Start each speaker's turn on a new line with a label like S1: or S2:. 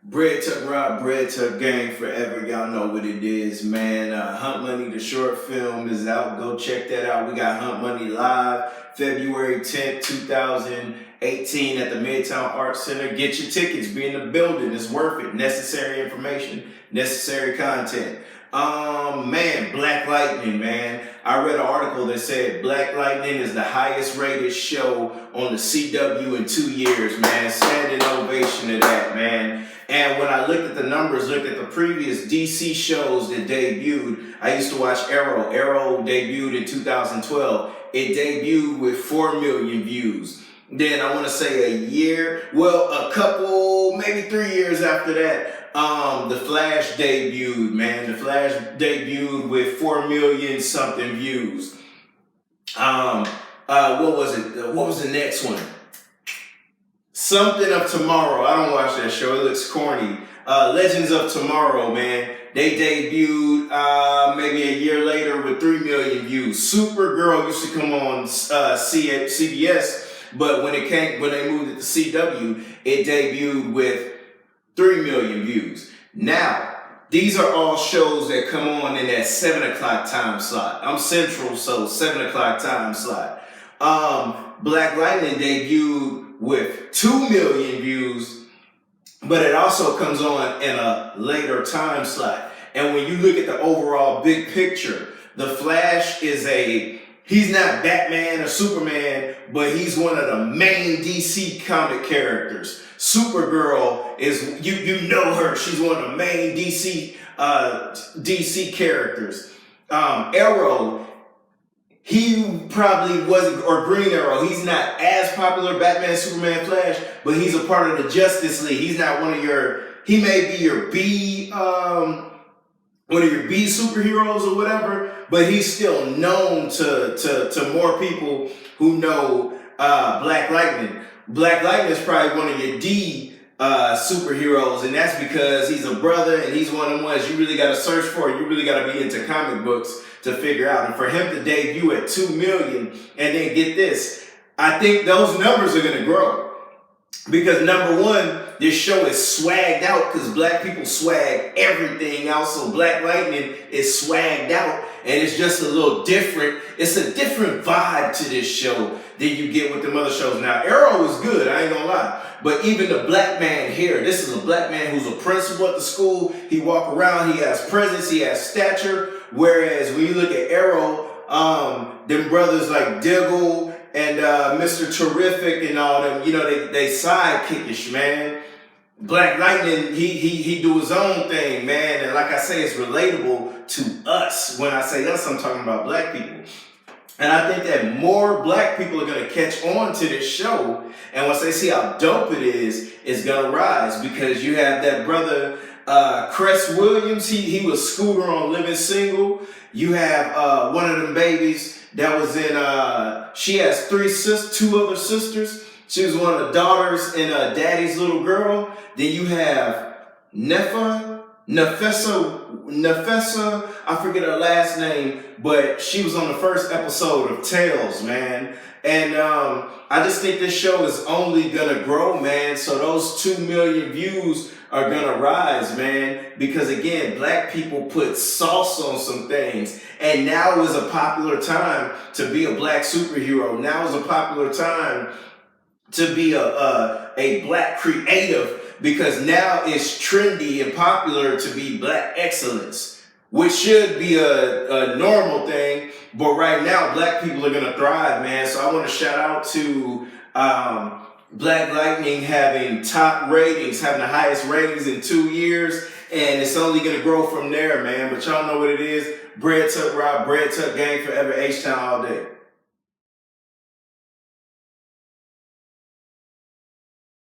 S1: Bread Tuck Rob, Bread Tuck Gang forever. Y'all know what it is, man. Hunt Money, the short film is out. Go check that out. We got Hunt Money live February 10th, 2018 at the Midtown Arts Center. Get your tickets. Be in the building. It's worth it. Necessary information, necessary content. Man, Black Lightning, man. I read an article that said Black Lightning is the highest rated show on the CW in 2 years, man. Standing ovation to that, man. And when I looked at the numbers, looked at the previous DC shows that debuted, I used to watch Arrow. Arrow debuted in 2012. It debuted with 4 million views. Then I want to say a couple, maybe 3 years after that, The Flash debuted, man. The Flash debuted with 4 million something views. What was it? What was the next one? Something of Tomorrow. I don't watch that show. It looks corny. Legends of Tomorrow, man. They debuted maybe a year later with 3 million views. Supergirl used to come on CBS, but when they moved it to CW, it debuted with 3 million views. Now, these are all shows that come on in that 7 o'clock time slot. I'm Central, so 7 o'clock time slot. Black Lightning debuted with 2 million views, but it also comes on in a later time slot. And when you look at the overall big picture, The Flash he's not Batman or Superman, but he's one of the main DC comic characters. Supergirl is, you know her, she's one of the main DC characters. Arrow, he probably wasn't, or Green Arrow, he's not as popular, Batman, Superman, Flash, but he's a part of the Justice League. He's not he may be your one of your B superheroes or whatever, but he's still known to more people who know Black Lightning. Black Lightning is probably one of your D superheroes, and that's because he's a brother and he's one of the ones you really got to search for. You really got to be into comic books to figure out. And for him to debut at 2 million, and then get this, I think those numbers are going to grow. Because number one, this show is swagged out because black people swag everything out. So Black Lightning is swagged out, and it's just a little different. It's a different vibe to this show than you get with them other shows. Now, Arrow is good, I ain't gonna lie. But even the black man here, this is a black man who's a principal at the school. He walk around, he has presence, he has stature. Whereas when you look at Arrow, them brothers like Diggle and Mr. Terrific and all them, you know, they sidekickish, man. Black Lightning, he do his own thing, man. And like I say, it's relatable to us. When I say us, I'm talking about black people. And I think that more black people are going to catch on to this show. And once they see how dope it is, it's going to rise. Because you have that brother, Cress Williams. He was Scooter on Living Single. You have one of them babies that was in, she has two other sisters. She was one of the daughters in Daddy's Little Girl. Then you have Nefessa, I forget her last name, but she was on the first episode of Tales, man. And I just think this show is only gonna grow, man. So those 2 million views are gonna rise, man. Because again, black people put sauce on some things. And now is a popular time to be a black superhero. Now is a popular time to be a black creative. Because now it's trendy and popular to be black excellence, which should be a normal thing. But right now, black people are going to thrive, man. So I want to shout out to Black Lightning having top ratings, having the highest ratings in 2 years. And it's only going to grow from there, man. But y'all know what it is. Bread Tuck Rob, Bread Tuck Gang forever, H-Town all day.